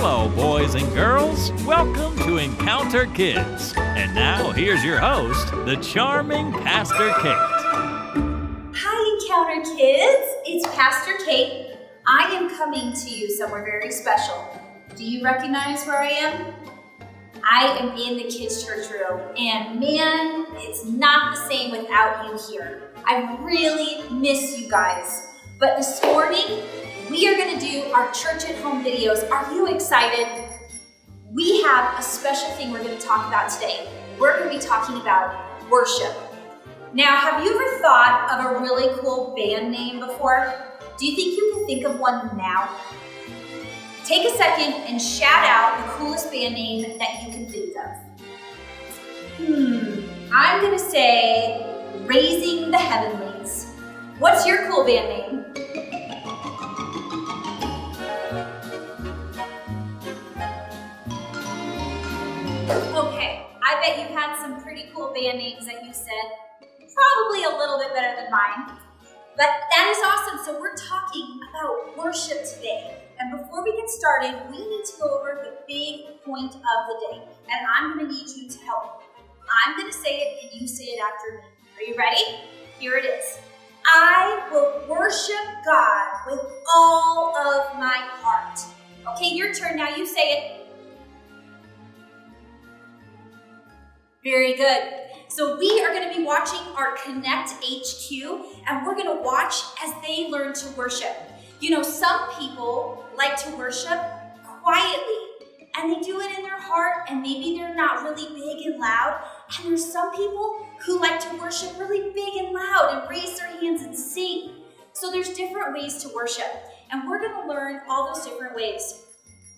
Hello, boys and girls. Welcome to Encounter Kids. And now, here's your host, the charming Pastor Kate. Hi, Encounter Kids. It's Pastor Kate. I am coming to you somewhere very special. Do you recognize where I am? I am in the kids' church room, and man, it's not the same without you here. I really miss you guys. But this morning, we are going to do our church at home videos. Are you excited? We have a special thing we're going to talk about today. We're going to be talking about worship. Now, have you ever thought of a really cool band name before? Do you think you can think of one now? Take a second and shout out the coolest band name that you can think of. I'm going to say Raising the Heavenlies. What's your cool band name? Okay, I bet you had some pretty cool band names that you said. Probably a little bit better than mine. But that is awesome. So we're talking about worship today. And before we get started, we need to go over the big point of the day. And I'm going to need you to help. I'm going to say it and you say it after me. Are you ready? Here it is. I will worship God with all of my heart. Okay, your turn now. You say it. Very good. So we are going to be watching our Connect HQ, and we're going to watch as they learn to worship. You know, some people like to worship quietly, and they do it in their heart, and maybe they're not really big and loud. And there's some people who like to worship really big and loud and raise their hands and sing. So there's different ways to worship, and we're going to learn all those different ways.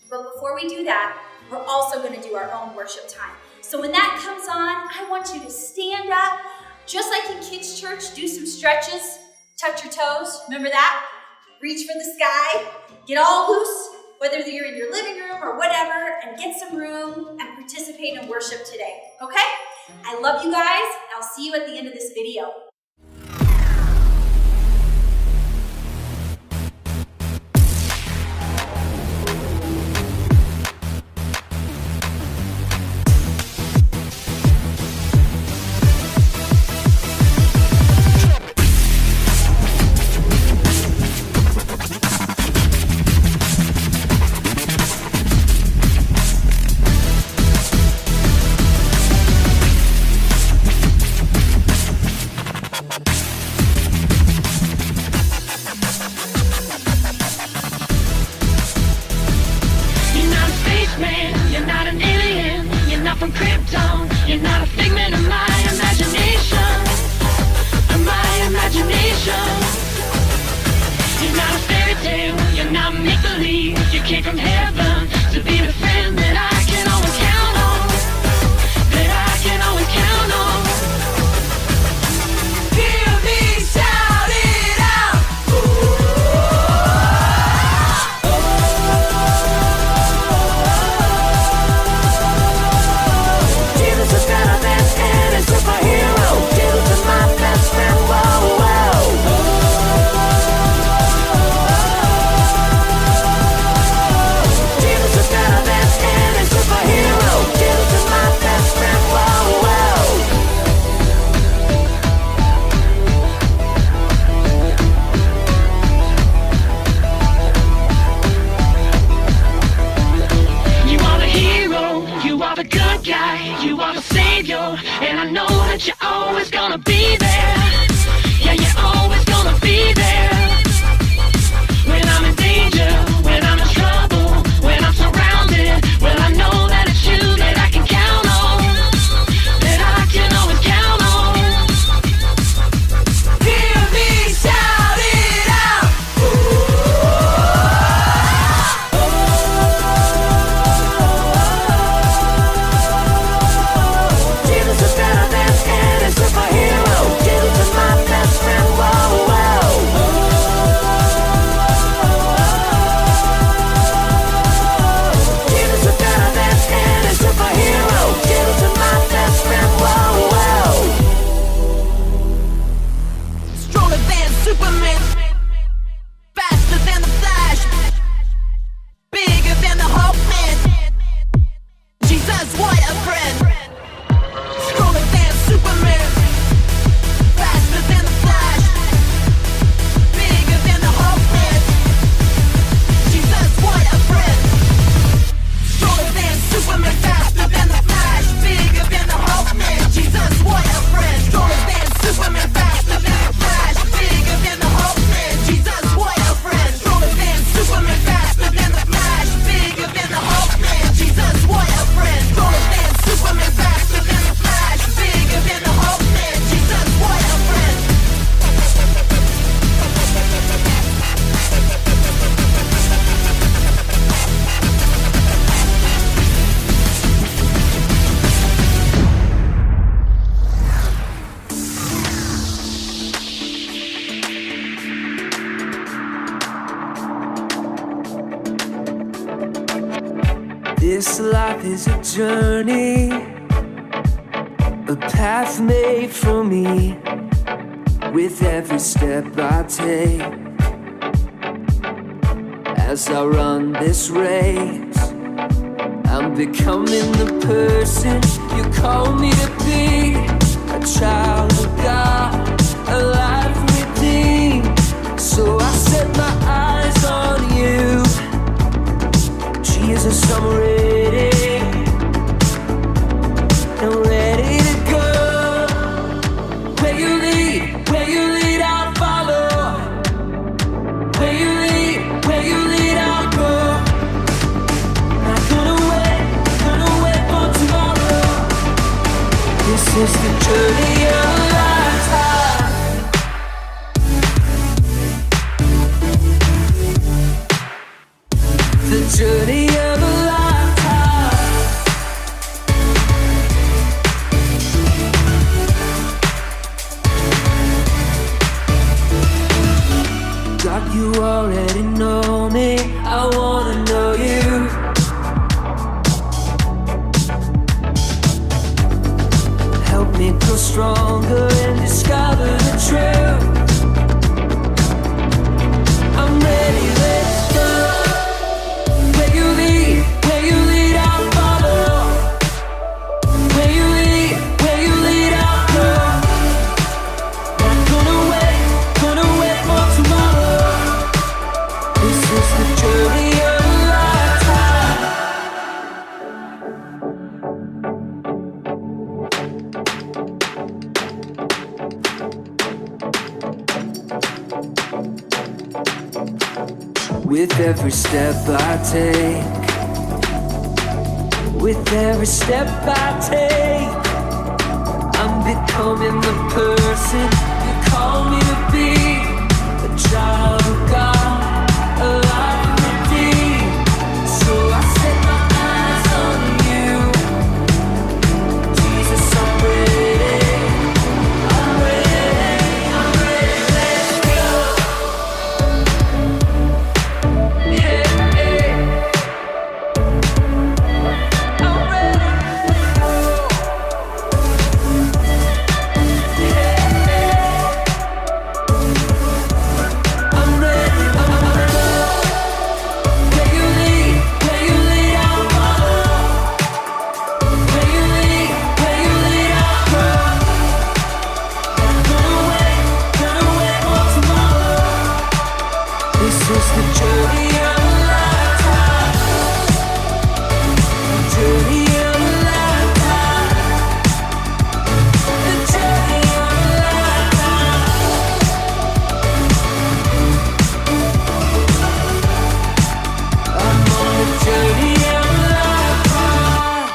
But before we do that, we're also going to do our own worship time. So when that comes on, I want you to stand up, just like in kids' church, do some stretches, touch your toes, remember that? Reach for the sky, get all loose, whether you're in your living room or whatever, and get some room and participate in worship today, okay? I love you guys, and I'll see you at the end of this video. Superhero. This life is a journey, a path made for me. With every step I take, as I run this race, I'm becoming the person you call me to be. A child of God, a life redeemed. So I set my eyes on you, Jesus, I'm ready, I'm ready to go. Where you lead, I'll follow. Where you lead, I'll go. Not gonna wait for tomorrow. This is the journey of a lifetime. The journey of a lifetime. God, you already know me. I wanna know you. Help me grow stronger and discover the truth. I'm ready, let's go. Where you lead, I'll follow. Where you lead, I'll go. Not gonna wait for tomorrow. This is the journey of a lifetime. With every step I take, with every step I take, I'm becoming the person you call me to be. A child of God, a life redeemed. So I set my eyes on you, Jesus, I'm ready, I'm ready, I'm ready, let's go. Yeah, yeah. I'm ready, let's go. Yeah, yeah. I'm ready, Where you lead, I'll follow. Where you lead, I'll go. Not gonna wait for tomorrow. This is the journey of a lifetime. The journey of a lifetime. The journey of a lifetime. I'm on the journey of a lifetime.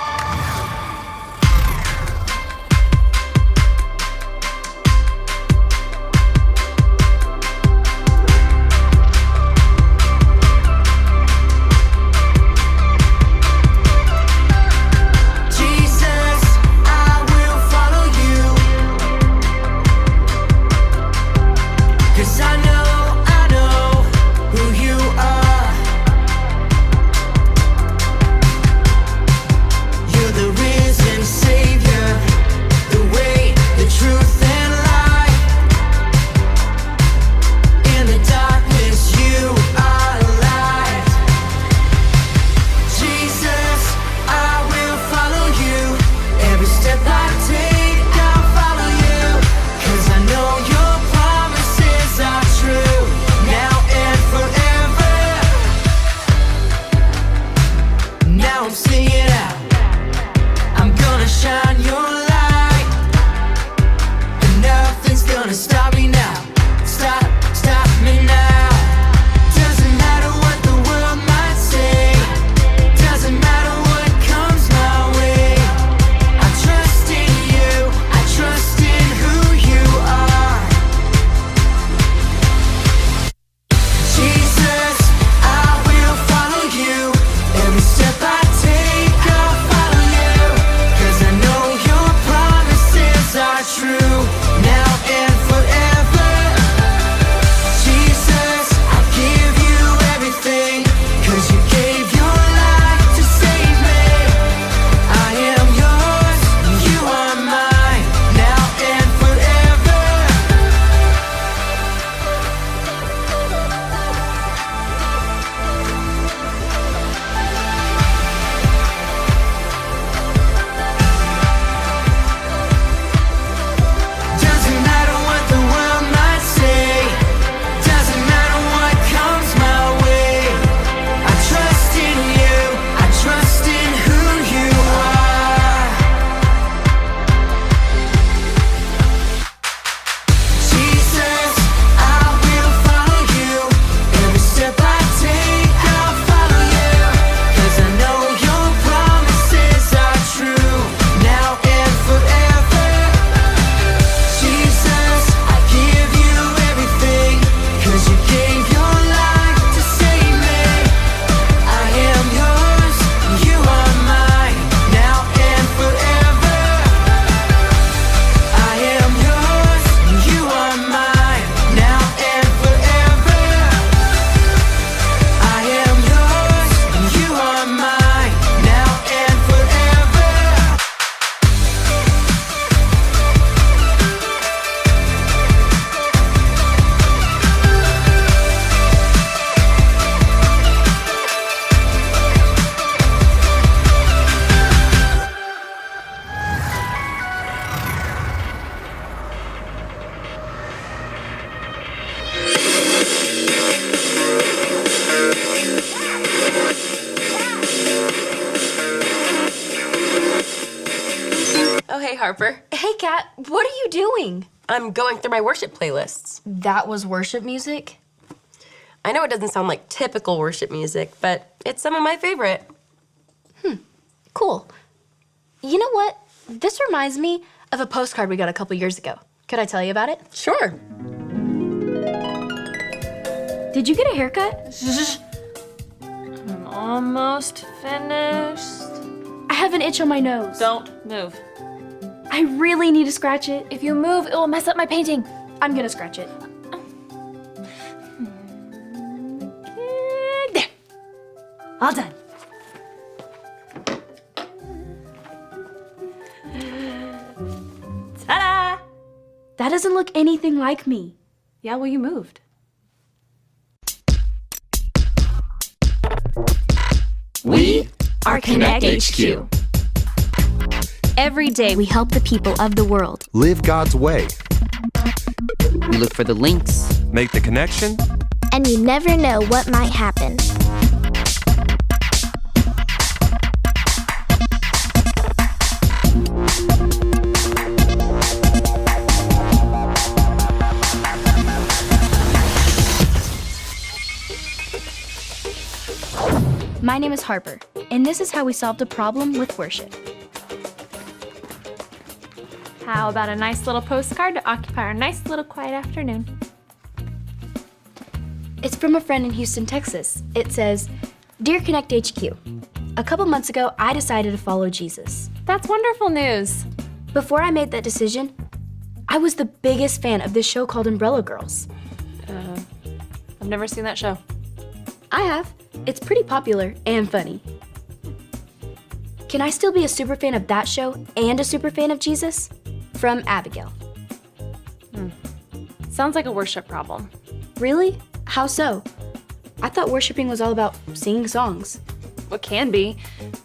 Harper. Hey, Kat, what are you doing? I'm going through my worship playlists. That was worship music? I know it doesn't sound like typical worship music, but it's some of my favorite. Cool. You know what? This reminds me of a postcard we got a couple years ago. Could I tell you about it? Sure. Did you get a haircut? I'm almost finished. I have an itch on my nose. Don't move. I really need to scratch it. If you move, it will mess up my painting. I'm gonna scratch it. There. All done. Ta-da! That doesn't look anything like me. Yeah, well, you moved. We are Connect HQ. Every day we help the people of the world. Live God's way. We look for the links. Make the connection. And you never know what might happen. My name is Harper, and this is how we solved a problem with worship. How about a nice little postcard to occupy our nice little quiet afternoon? It's from a friend in Houston, Texas. It says, Dear Connect HQ, a couple months ago, I decided to follow Jesus. That's wonderful news. Before I made that decision, I was the biggest fan of this show called Umbrella Girls. I've never seen that show. I have. It's pretty popular and funny. Can I still be a super fan of that show and a super fan of Jesus? From Abigail. Sounds like a worship problem. Really? How so? I thought worshiping was all about singing songs. It can be,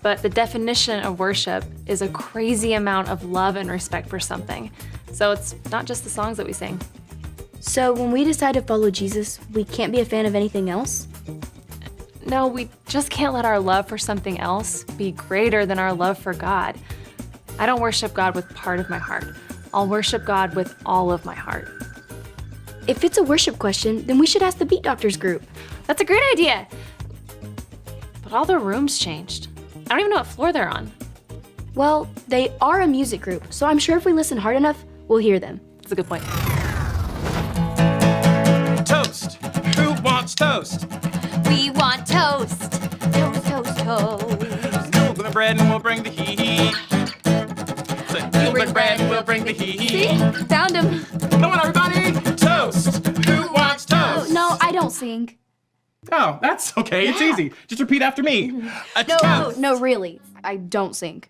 but the definition of worship is a crazy amount of love and respect for something. So it's not just the songs that we sing. So when we decide to follow Jesus, we can't be a fan of anything else? No, we just can't let our love for something else be greater than our love for God. I don't worship God with part of my heart. I'll worship God with all of my heart. If it's a worship question, then we should ask the Beat Doctors group. That's a great idea. But all their rooms changed. I don't even know what floor they're on. Well, they are a music group, so I'm sure if we listen hard enough, we'll hear them. That's a good point. Toast. Who wants toast? We want toast. Toast, toast, toast. You'll bring the bread and we'll bring the heat. You'll bring bread and we'll bring the heat. See? Found him. Come on, everybody. Toast. Who wants toast? No, I don't sing. Oh, that's okay. It's easy. Just repeat after me. No, really. I don't sing.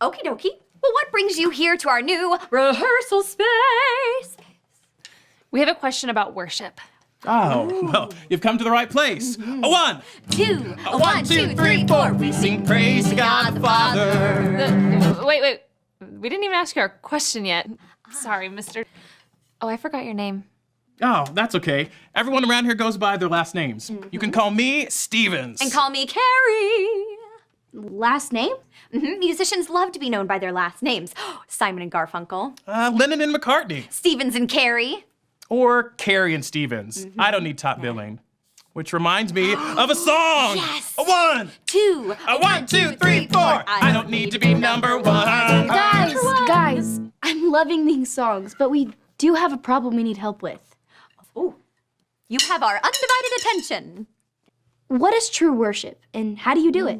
Okie dokie. Well, what brings you here to our new rehearsal space? We have a question about worship. Oh, well, you've come to the right place. A one. Two. A one, two, three, four. We sing praise to God the Father. Wait. We didn't even ask you our question yet. Sorry, mister. Oh, I forgot your name. Oh, that's okay. Everyone around here goes by their last names. You can call me Stevens. And call me Carrie. Last name? Musicians love to be known by their last names. Simon and Garfunkel. Lennon and McCartney. Stevens and Carrie. Or Carrie and Stevens. I don't need top billing. Which reminds me of a song. Yes. A one. Two. A one, two, three, four. I don't need to be number one. Guys, I'm loving these songs, but we do have a problem we need help with. Ooh. You have our undivided attention. What is true worship, and how do you do it?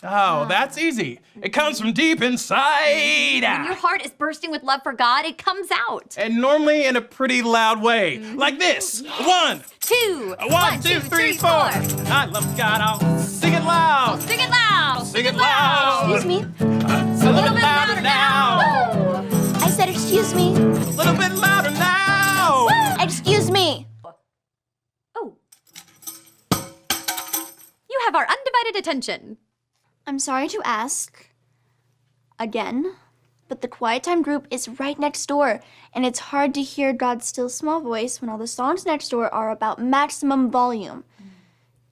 Oh, that's easy. It comes from deep inside. When your heart is bursting with love for God, it comes out. And normally in a pretty loud way. Like this. One. Two. A one, two, three, four. I love God. I'll sing it loud. Sing it loud. Sing it loud. Excuse me? A little bit louder now. I said, excuse me. A little bit louder now. Excuse me. Oh. You have our undivided attention. I'm sorry to ask again, but the quiet time group is right next door, and it's hard to hear God's still small voice when all the songs next door are about maximum volume.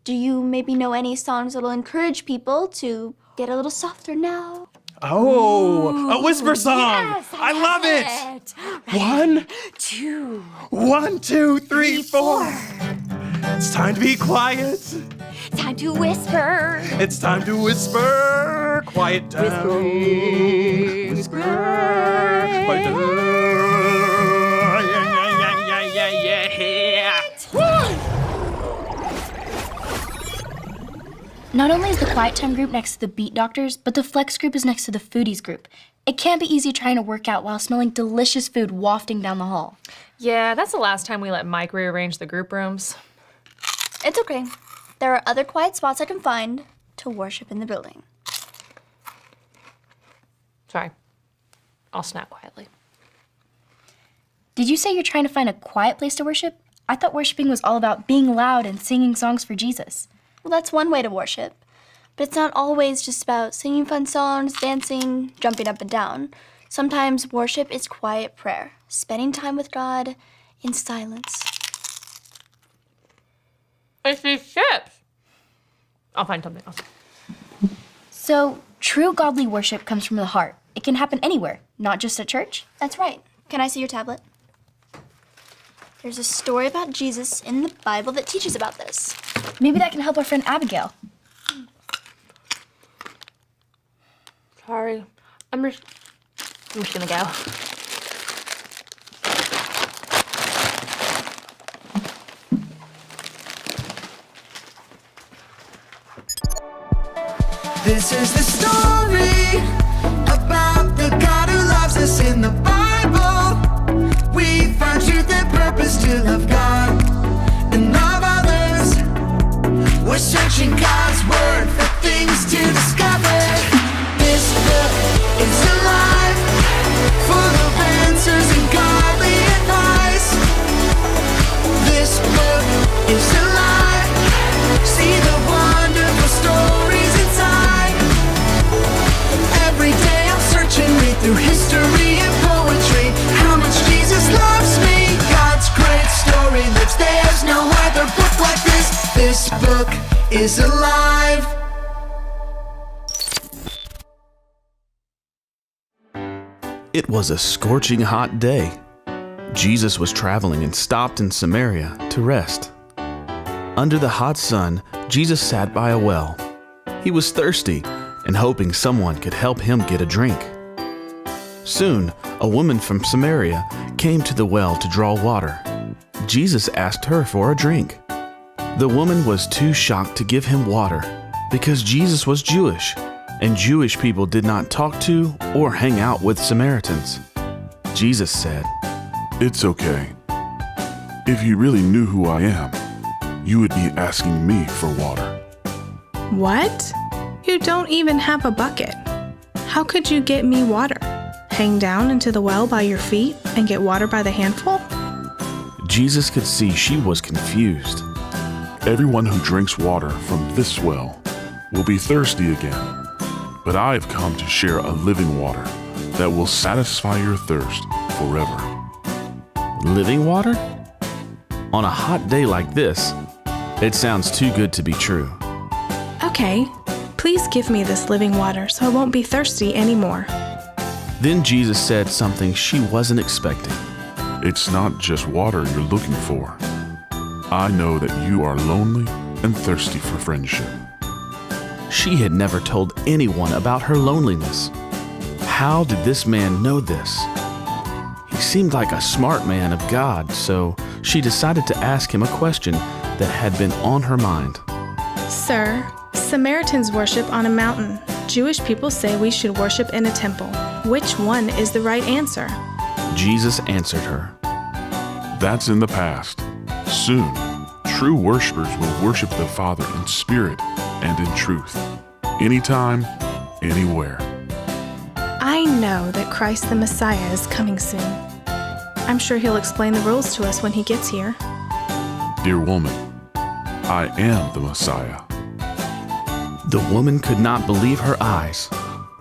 Do you maybe know any songs that'll encourage people to get a little softer now? Oh, a whisper song. Yes, I love it. 1, 2, 1, 2, 3, 4. It's time to be quiet. time to whisper. It's time to whisper. Quiet down. Whisper. Quiet down. Yeah. Not only is the quiet time group next to the beat doctors, but the flex group is next to the foodies group. It can't be easy trying to work out while smelling delicious food wafting down the hall. Yeah, that's the last time we let Mike rearrange the group rooms. It's okay. There are other quiet spots I can find to worship in the building. Sorry. I'll snack quietly. Did you say you're trying to find a quiet place to worship? I thought worshiping was all about being loud and singing songs for Jesus. Well, that's one way to worship. But it's not always just about singing fun songs, dancing, jumping up and down. Sometimes worship is quiet prayer, spending time with God in silence. It's these chips. I'll find something else. So, true godly worship comes from the heart. It can happen anywhere, not just at church. That's right. Can I see your tablet? There's a story about Jesus in the Bible that teaches about this. Maybe that can help our friend Abigail. Sorry. I'm just gonna go. This is the story about the God who loves us in the Bible. We find truth and purpose to love God and love others. We're searching God's word for things to discover. This book is alive, full of answers and godly advice. This book is alive. See the wonderful stories inside. Every day I'm searching, read through history and poetry. How much Jesus loves me. God's great story lives. There's no other book like this. This book is alive. It was a scorching hot day. Jesus was traveling and stopped in Samaria to rest. Under the hot sun, Jesus sat by a well. He was thirsty and hoping someone could help him get a drink. Soon, a woman from Samaria came to the well to draw water. Jesus asked her for a drink. The woman was too shocked to give him water because Jesus was Jewish, and Jewish people did not talk to or hang out with Samaritans. Jesus said, "It's okay. If you really knew who I am, you would be asking me for water." What? You don't even have a bucket. How could you get me water? Hang down into the well by your feet and get water by the handful? Jesus could see she was confused. Everyone who drinks water from this well will be thirsty again. But I have come to share a living water that will satisfy your thirst forever. Living water? On a hot day like this, it sounds too good to be true. Okay, please give me this living water so I won't be thirsty anymore. Then Jesus said something she wasn't expecting. It's not just water you're looking for. I know that you are lonely and thirsty for friendship. She had never told anyone about her loneliness. How did this man know this? He seemed like a smart man of God, so she decided to ask him a question that had been on her mind. Sir, Samaritans worship on a mountain. Jewish people say we should worship in a temple. Which one is the right answer? Jesus answered her, That's in the past. Soon, true worshipers will worship the Father in spirit and in truth, anytime, anywhere. I know that Christ the Messiah is coming soon. I'm sure he'll explain the rules to us when he gets here. Dear woman, I am the Messiah. The woman could not believe her eyes.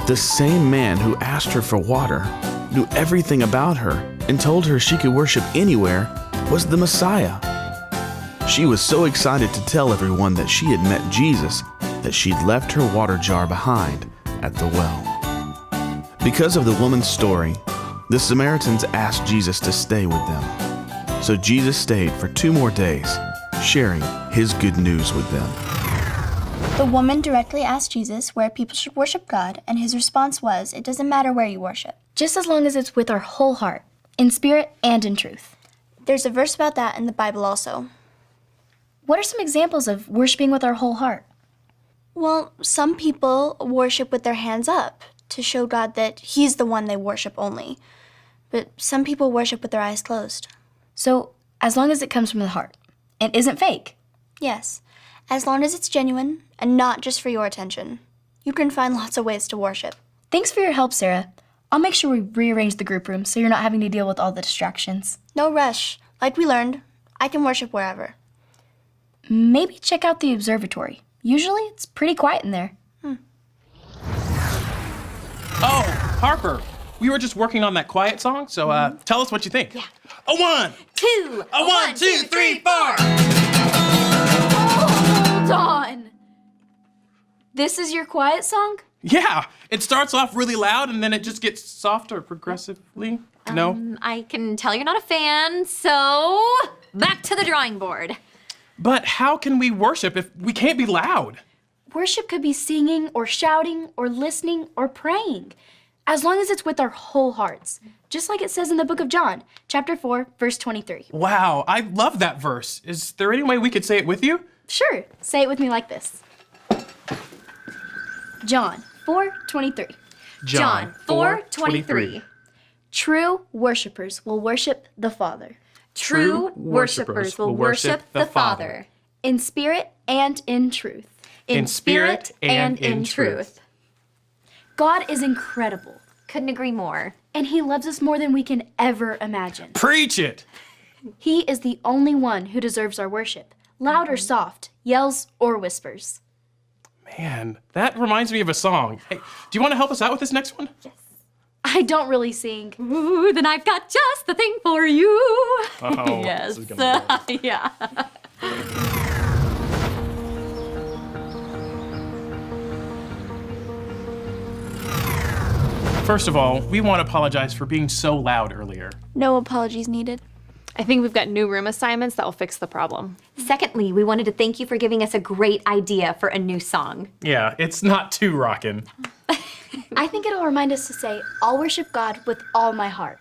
The same man who asked her for water, knew everything about her, and told her she could worship anywhere, was the Messiah. She was so excited to tell everyone that she had met Jesus that she'd left her water jar behind at the well. Because of the woman's story, the Samaritans asked Jesus to stay with them. So Jesus stayed for 2 more days, sharing his good news with them. The woman directly asked Jesus where people should worship God, and his response was, it doesn't matter where you worship. Just as long as it's with our whole heart, in spirit and in truth. There's a verse about that in the Bible also. What are some examples of worshiping with our whole heart? Well, some people worship with their hands up to show God that he's the one they worship only. But some people worship with their eyes closed. So, as long as it comes from the heart and isn't fake. Yes, as long as it's genuine and not just for your attention. You can find lots of ways to worship. Thanks for your help, Sarah. I'll make sure we rearrange the group room so you're not having to deal with all the distractions. No rush. Like we learned, I can worship wherever. Maybe check out the observatory. Usually it's pretty quiet in there. Oh, Harper, we were just working on that quiet song, so tell us what you think. Yeah. A 1, 2, a 1, 2, 3, 4. Hold on. This is your quiet song? Yeah, it starts off really loud and then it just gets softer progressively. No? I can tell you're not a fan, so back to the drawing board. But how can we worship if we can't be loud? Worship could be singing or shouting or listening or praying, as long as it's with our whole hearts, just like it says in the book of John, chapter 4, verse 23. Wow, I love that verse. Is there any way we could say it with you? Sure, say it with me like this. John 4:23. John 4:23. True worshipers will worship the Father. True worshipers will worship the Father. In spirit and in truth. In spirit and in truth. God is incredible. Couldn't agree more. And he loves us more than we can ever imagine. Preach it! He is the only one who deserves our worship, loud or soft, yells or whispers. Man, that reminds me of a song. Hey, do you want to help us out with this next one? Yes. I don't really sing. Ooh, then I've got just the thing for you. Oh, yes. This is gonna be Yeah. First of all, we want to apologize for being so loud earlier. No apologies needed. I think we've got new room assignments that will fix the problem. Secondly, we wanted to thank you for giving us a great idea for a new song. Yeah, it's not too rockin'. I think it'll remind us to say, I'll worship God with all my heart.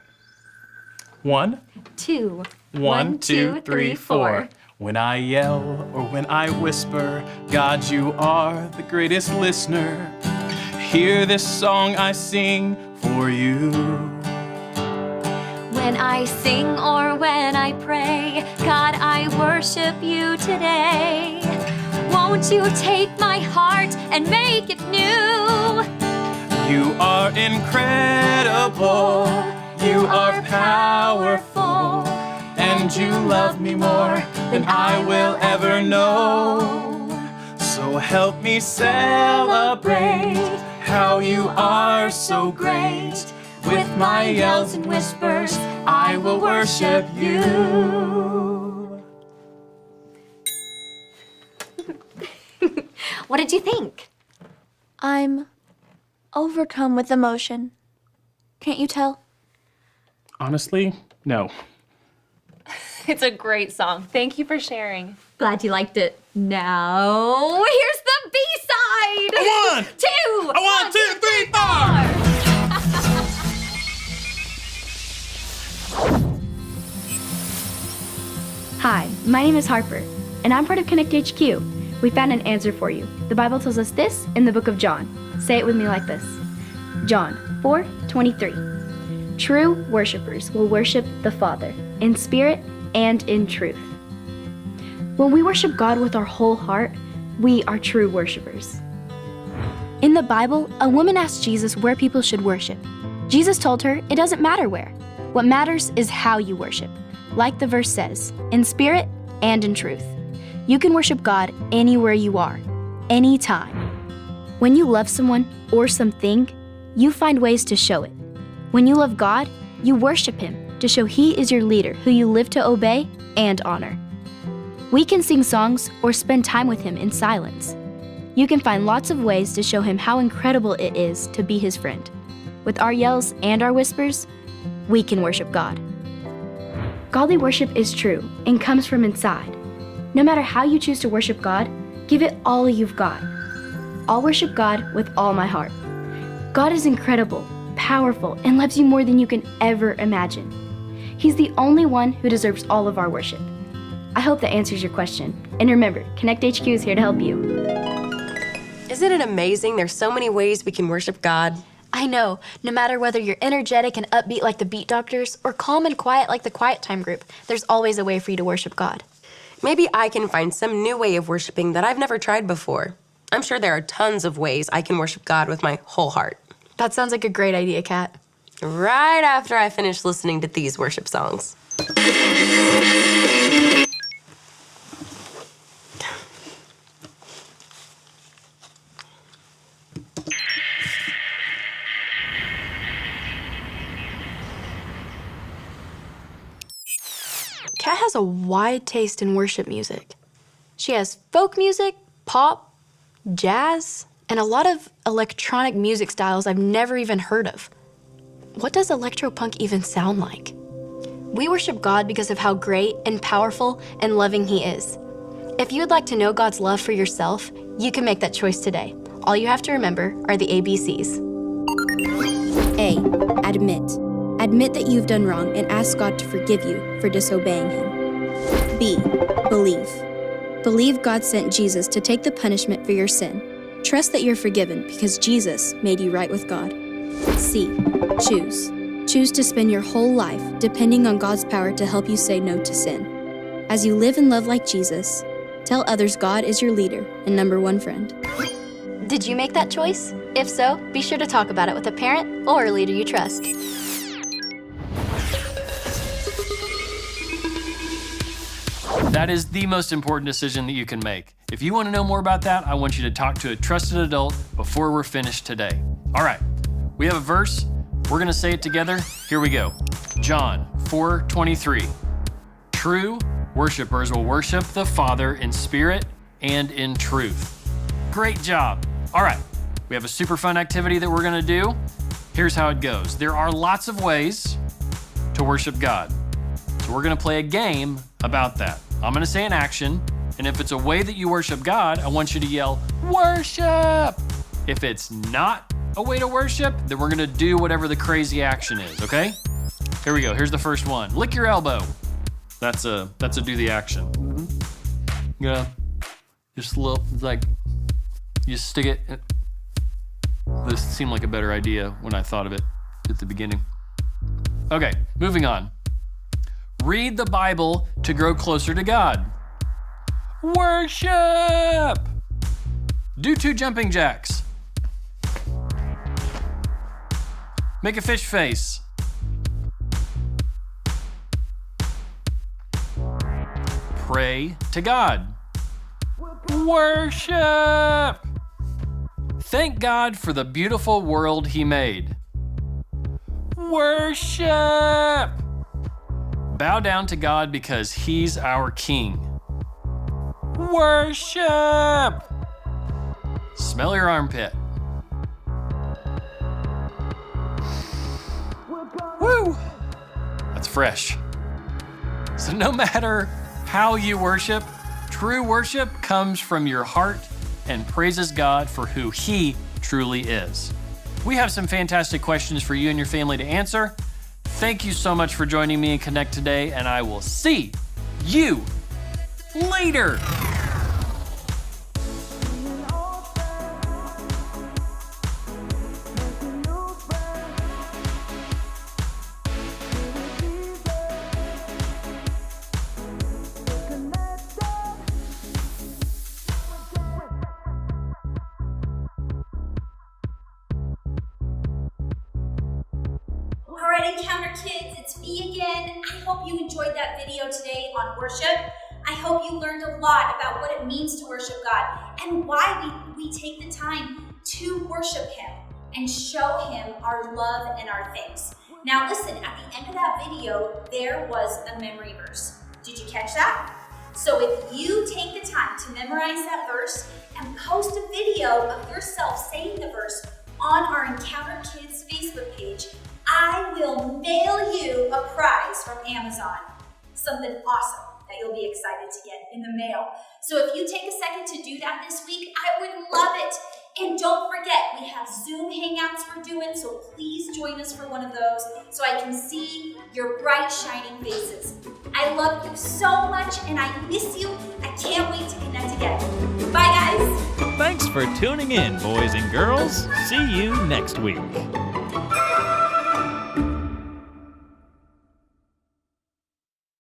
1, 2, 1, 2, 3, 4. When I yell or when I whisper, God, you are the greatest listener. Hear this song I sing for you. When I sing or when I pray, God, I worship you today. Won't you take my heart and make it new? You are incredible, you are powerful, and you love me more than I will ever know. So help me celebrate how you are so great. With my yells and whispers, I will worship you. What did you think? I'm overcome with emotion. Can't you tell? Honestly, no. It's a great song. Thank you for sharing. Glad you liked it. Now, here's the B-side! A 1, 2, a 1, 2, 3, 4. Hi, my name is Harper, and I'm part of Connect HQ. We found an answer for you. The Bible tells us this in the book of John. Say it with me like this. John 4:23. True worshipers will worship the Father in spirit and in truth. When we worship God with our whole heart, we are true worshipers. In the Bible, a woman asked Jesus where people should worship. Jesus told her it doesn't matter where. What matters is how you worship. Like the verse says, in spirit and in truth. You can worship God anywhere you are, anytime. When you love someone or something, you find ways to show it. When you love God, you worship Him to show He is your leader who you live to obey and honor. We can sing songs or spend time with Him in silence. You can find lots of ways to show Him how incredible it is to be His friend. with our yells and our whispers, we can worship God. Godly worship is true and comes from inside. No matter how you choose to worship God, give it all you've got. I'll worship God with all my heart. God is incredible, powerful, and loves you more than you can ever imagine. He's the only one who deserves all of our worship. I hope that answers your question. And remember, Connect HQ is here to help you. Isn't it amazing? There's so many ways we can worship God. I know, no matter whether you're energetic and upbeat like the Beat Doctors or calm and quiet like the Quiet Time group, there's always a way for you to worship God. Maybe I can find some new way of worshiping that I've never tried before. I'm sure there are tons of ways I can worship God with my whole heart. That sounds like a great idea, Kat. Right after I finish listening to these worship songs. Kat has a wide taste in worship music. She has folk music, pop, jazz, and a lot of electronic music styles I've never even heard of. What does electropunk even sound like? We worship God because of how great and powerful and loving He is. If you would like to know God's love for yourself, you can make that choice today. All you have to remember are the ABCs. A. Admit. Admit that you've done wrong and ask God to forgive you for disobeying Him. B. Believe. Believe God sent Jesus to take the punishment for your sin. Trust that you're forgiven because Jesus made you right with God. C. Choose. Choose to spend your whole life depending on God's power to help you say no to sin. As you live and love like Jesus, tell others God is your leader and number one friend. Did you make that choice? If so, be sure to talk about it with a parent or a leader you trust. That is the most important decision that you can make. If you want to know more about that, I want you to talk to a trusted adult before we're finished today. All right, we have a verse. We're going to say it together. Here we go. John 4:23. True worshipers will worship the Father in spirit and in truth. Great job. All right, we have a super fun activity that we're going to do. Here's how it goes. There are lots of ways to worship God. So we're going to play a game about that. I'm going to say an action, and if it's a way that you worship God, I want you to yell, worship! If it's not a way to worship, then we're going to do whatever the crazy action is, okay? Here we go. Here's the first one. Lick your elbow. That's a do the action. Yeah. Just a little, like, you stick it. This seemed like a better idea when I thought of it at the beginning. Okay, moving on. Read the Bible to grow closer to God. Worship! Do 2 jumping jacks. Make a fish face. Pray to God. Worship! Thank God for the beautiful world He made. Worship! Bow down to God because He's our King. Worship! Smell your armpit. Woo! That's fresh. So no matter how you worship, true worship comes from your heart and praises God for who He truly is. We have some fantastic questions for you and your family to answer. Thank you so much for joining me in Connect today, and I will see you later. Alright, Encounter Kids, it's me again. I hope you enjoyed that video today on worship. I hope you learned a lot about what it means to worship God and why we take the time to worship Him and show Him our love and our thanks. Now listen, at the end of that video, there was a memory verse. Did you catch that? So if you take the time to memorize that verse and post a video of yourself saying the verse on our Encounter Kids Facebook page, I will mail you a prize from Amazon. Something awesome that you'll be excited to get in the mail. So if you take a second to do that this week, I would love it. And don't forget, we have Zoom Hangouts we're doing, so please join us for one of those so I can see your bright, shining faces. I love you so much, and I miss you. I can't wait to connect again. Bye, guys. Thanks for tuning in, boys and girls. See you next week.